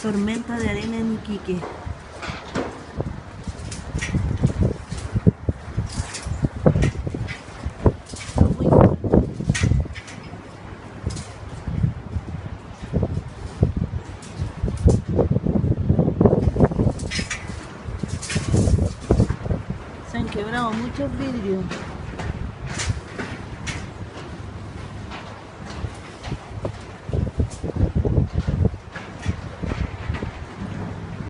Tormenta de arena en Iquique. Muy fuerte. Se han quebrado muchos vidrios.